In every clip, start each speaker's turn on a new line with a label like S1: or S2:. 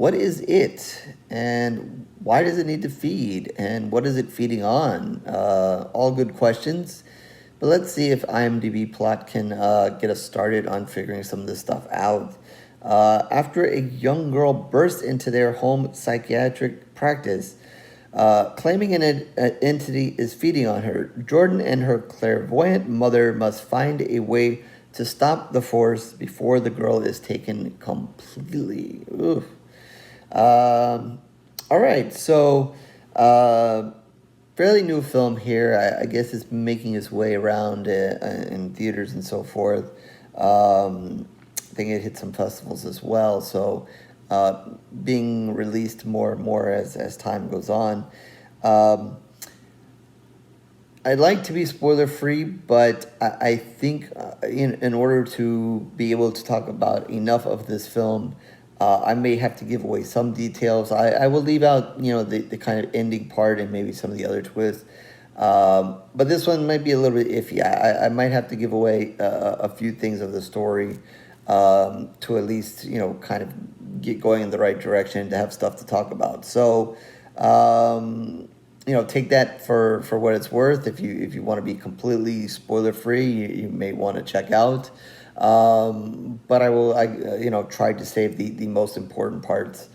S1: what is it, and why does it need to feed, and what is it feeding on? All good questions. But let's see if IMDb plot can get us started on figuring some of this stuff out. After a young girl bursts into their home psychiatric practice, claiming an entity is feeding on her, Jordan and her clairvoyant mother must find a way to stop the force before the girl is taken completely. Oof. All right, so fairly new film here. I guess it's making its way around in theaters and so forth. I think it hit some festivals as well. So being released more and more as time goes on. I'd like to be spoiler free, but I think in order to be able to talk about enough of this film, I may have to give away some details. I will leave out, the kind of ending part and maybe some of the other twists. But this one might be a little bit iffy. I might have to give away a few things of the story to at least, kind of get going in the right direction to have stuff to talk about. So, take that for what it's worth. If you want to be completely spoiler free, you may want to check out. But I try to save the most important parts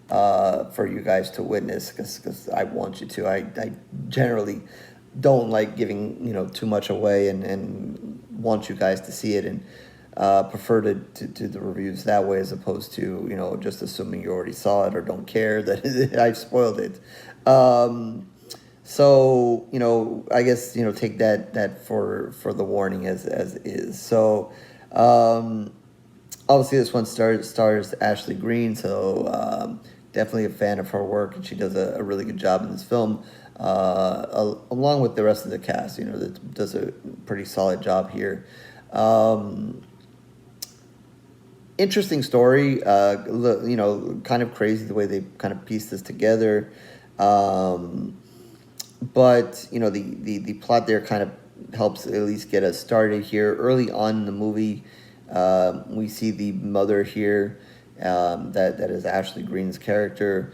S1: for you guys to witness because I want you to. I generally don't like giving too much away and want you guys to see it and prefer to do the reviews that way as opposed to just assuming you already saw it or don't care that I've spoiled it. So I guess take that for the warning as is. So obviously this one stars Ashley Greene, so definitely a fan of her work, and she does a really good job in this film, along with the rest of the cast. That does a pretty solid job here. Interesting story. Kind of crazy the way they kind of pieced this together. But the plot there kind of helps at least get us started here. Early on in the movie, we see the mother here, that is Ashley Greene's character.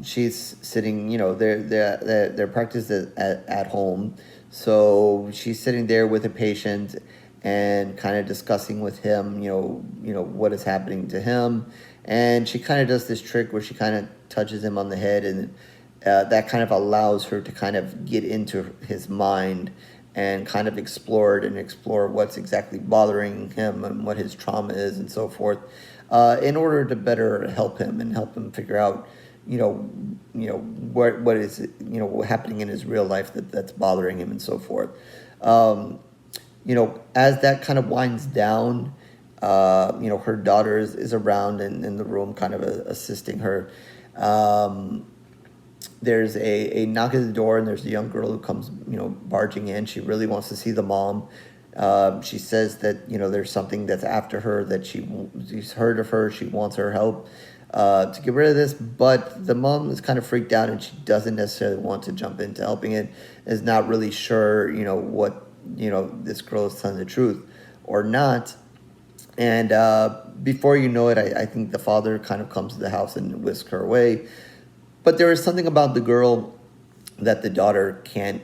S1: She's sitting, their practice at home, so she's sitting there with a patient and kind of discussing with him, what is happening to him, and she kind of does this trick where she kind of touches him on the head, and that kind of allows her to kind of get into his mind and kind of explore what's exactly bothering him and what his trauma is and so forth, in order to better help him figure out, what is happening in his real life that's bothering him and so forth. As that kind of winds down, her daughter is around in the room, kind of assisting her. There's a knock at the door, and there's a young girl who comes, barging in. She really wants to see the mom. She says that, there's something that's after her, that she's heard of her. She wants her help to get rid of this, but the mom is kind of freaked out, and she doesn't necessarily want to jump into helping it, is not really sure, what, this girl is telling the truth or not. And before you know it, I think the father kind of comes to the house and whisks her away. But there is something about the girl that the daughter can't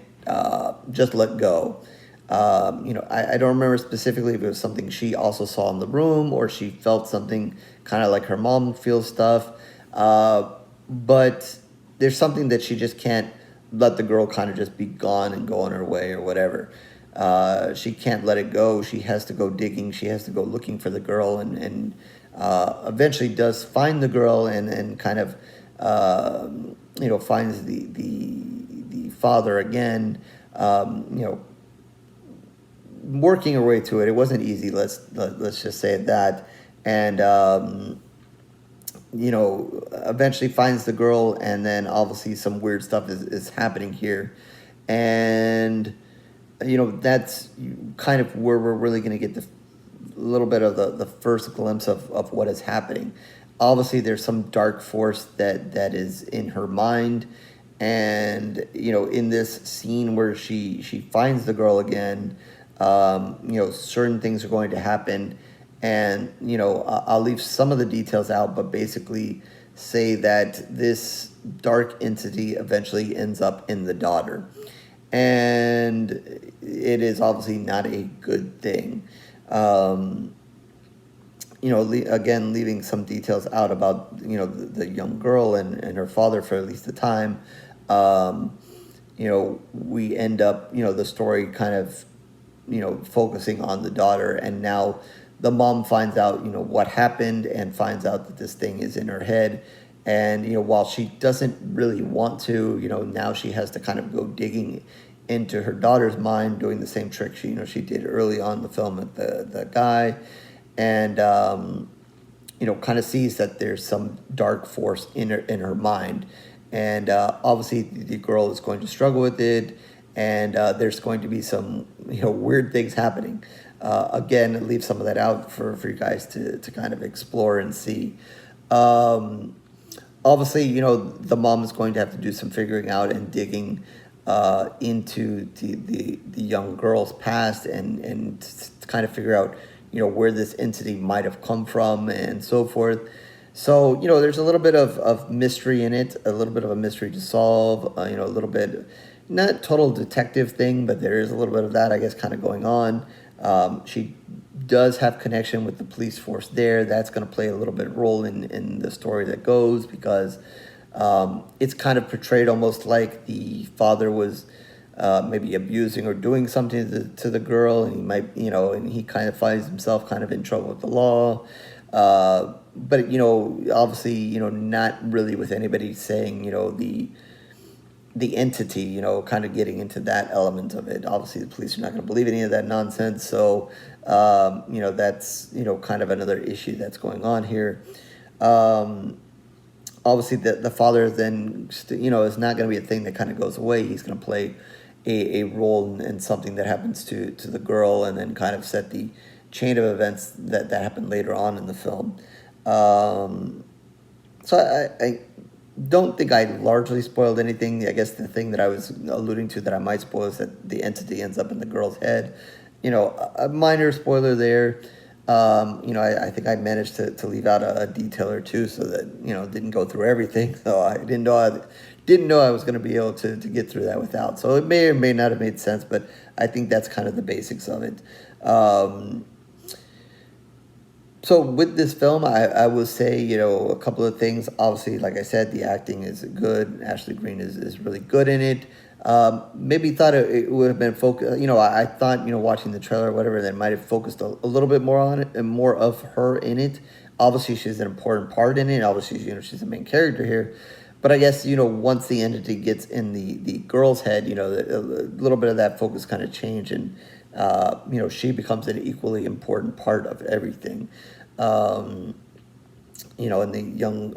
S1: just let go. I don't remember specifically if it was something she also saw in the room or she felt something kind of like her mom feels stuff. But there's something that she just can't let the girl kind of just be gone and go on her way or whatever. She can't let it go. She has to go digging. She has to go looking for the girl, and eventually does find the girl and kind of finds the father again. Working her way to it. It wasn't easy. Let's just say that. And eventually finds the girl, and then obviously some weird stuff is happening here, and that's kind of where we're really going to get a little bit of the first glimpse of what is happening. Obviously, there's some dark force that is in her mind, and in this scene where she finds the girl again, certain things are going to happen, and I'll leave some of the details out, but basically say that this dark entity eventually ends up in the daughter. And it is obviously not a good thing. Again, leaving some details out about, the young girl and her father for at least a time. We end up, the story kind of, focusing on the daughter. And now the mom finds out, what happened, and finds out that this thing is in her head. And, while she doesn't really want to, now she has to kind of go digging into her daughter's mind, doing the same trick she did early on in the film with the guy. And, kind of sees that there's some dark force in her mind. And obviously the girl is going to struggle with it, and there's going to be some, weird things happening. Again, leave some of that out for you guys to kind of explore and see. Obviously, the mom is going to have to do some figuring out and digging into the young girl's past, and to kind of figure out, where this entity might have come from and so forth. So, there's a little bit of mystery in it, a little bit of a mystery to solve, a little bit, not total detective thing, but there is a little bit of that, I guess, kind of going on. She does have connection with the police force there. That's going to play a little bit of role in the story that goes, because it's kind of portrayed almost like the father was maybe abusing or doing something to the girl, and he might, and he kind of finds himself kind of in trouble with the law. But, obviously, not really with anybody saying, the entity, kind of getting into that element of it. Obviously, the police are not going to believe any of that nonsense. So, that's, kind of another issue that's going on here. Obviously, the father then, is not going to be a thing that kind of goes away. He's going to play a role in something that happens to the girl, and then kind of set the chain of events that happen later on in the film. So I don't think I largely spoiled anything. I guess the thing that I was alluding to that I might spoil is that the entity ends up in the girl's head. A minor spoiler there. I think I managed to leave out a detail or two, so that, it didn't go through everything. So I didn't know I was going to be able to get through that without. So it may or may not have made sense, but I think that's kind of the basics of it. So with this film, I will say, a couple of things. Obviously, like I said, the acting is good. Ashley Greene is really good in it. Maybe thought it would have been focused. I thought, watching the trailer or whatever, that might have focused a little bit more on it and more of her in it. Obviously, she's an important part in it. Obviously, she's the main character here. But I guess, once the entity gets in the girl's head, a little bit of that focus kind of changed, and, she becomes an equally important part of everything. And the young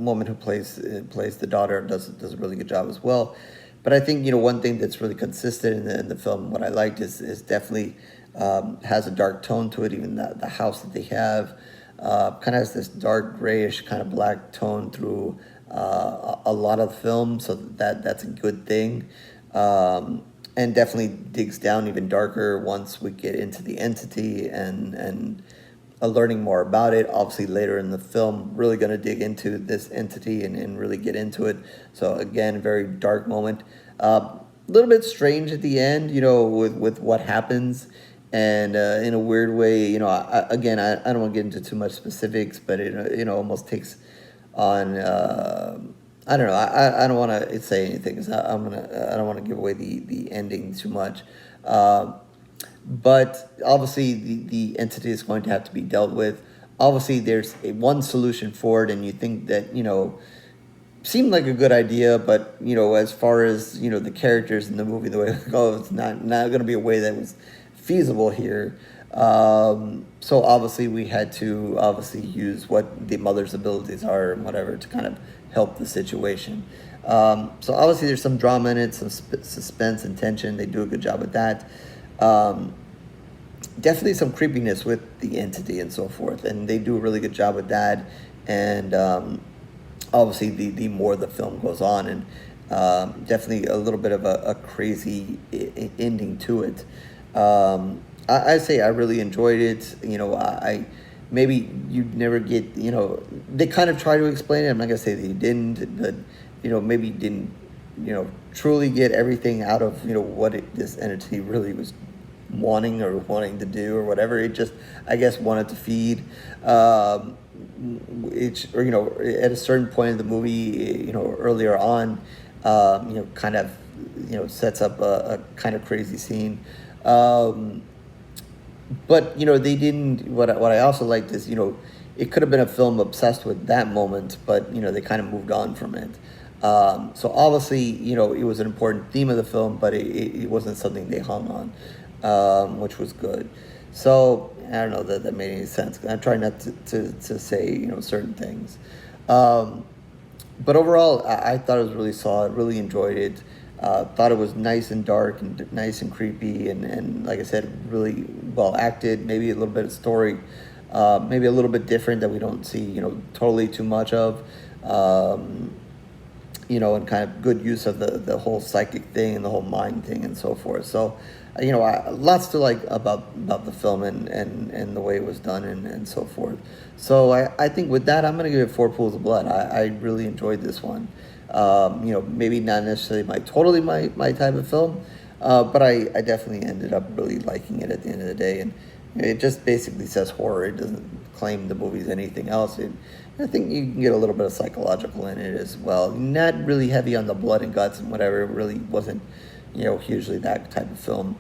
S1: woman who plays the daughter does a really good job as well. But I think, one thing that's really consistent in the film, what I liked is definitely has a dark tone to it. Even the house that they have kind of has this dark grayish kind of black tone through a lot of the film, so that's a good thing. And definitely digs down even darker once we get into the entity and learning more about it. Obviously, later in the film, really going to dig into this entity and really get into it. So again, very dark moment. A little bit strange at the end, with what happens. And in a weird way, I don't want to get into too much specifics, but it, almost takes on, I don't know, I don't want to say anything, because I don't want to give away the ending too much. But obviously, the entity is going to have to be dealt with. Obviously, there's one solution for it, and you think that, seemed like a good idea, but, as far as, the characters in the movie, the way it goes, it's not going to be a way that was feasible here. So obviously, we had to use what the mother's abilities are and whatever to kind of help the situation. So obviously, there's some drama in it, some suspense and tension. They do a good job with that. Definitely some creepiness with the entity and so forth, and they do a really good job with that. And obviously, the more the film goes on, and definitely a little bit of a crazy ending to it. I say I really enjoyed it. I maybe you never get, they kind of try to explain it. I'm not gonna say they didn't, but maybe didn't, truly get everything out of what this entity really was wanting to do or whatever. It just, I guess, wanted to feed. It's, or at a certain point in the movie, earlier on, kind of, sets up a kind of crazy scene. But they didn't. What I also liked is it could have been a film obsessed with that moment, but they kind of moved on from it. So obviously it was an important theme of the film, but it wasn't something they hung on, which was good. So I don't know that made any sense. I'm trying not to say certain things. But overall, I thought it was really solid. Really enjoyed it. Thought it was nice and dark and nice and creepy, and like I said, really well acted. Maybe a little bit of story, maybe a little bit different that we don't see totally too much of. And kind of good use of the whole psychic thing and the whole mind thing and so forth. So, lots to like about the film and the way it was done and so forth. So I think with that, I'm going to give it 4 pools of blood. I really enjoyed this one. Maybe not necessarily my type of film, but I definitely ended up really liking it at the end of the day. And it just basically says horror. It doesn't claim the movie's anything else. I think you can get a little bit of psychological in it as well. Not really heavy on the blood and guts and whatever. It really wasn't, hugely that type of film.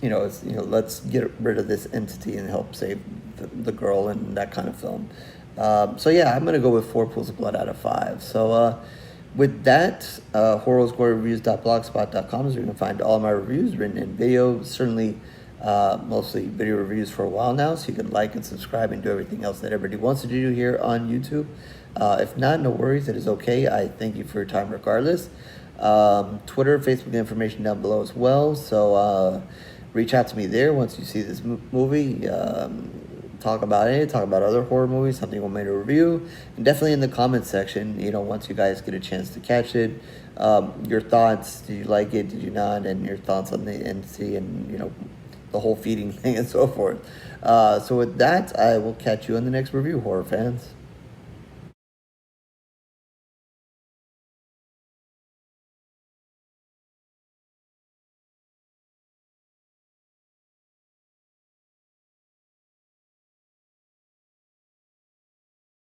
S1: It's, let's get rid of this entity and help save the girl and that kind of film. So yeah, I'm going to go with 4 pools of blood out of 5. So with that, horrorsgorereviews.blogspot.com is where you can find all my reviews written in video. Certainly mostly video reviews for a while now, so you can like and subscribe and do everything else that everybody wants to do here on YouTube. If not, no worries, it is okay. I thank you for your time regardless. Twitter, Facebook information down below as well, so reach out to me there once you see this movie. Talk about it, talk about other horror movies, something you want me to review, and definitely in the comments section, once you guys get a chance to catch it, your thoughts, did you like it, did you not, and your thoughts on the entity and, the whole feeding thing and so forth. So with that, I will catch you in the next review, horror fans.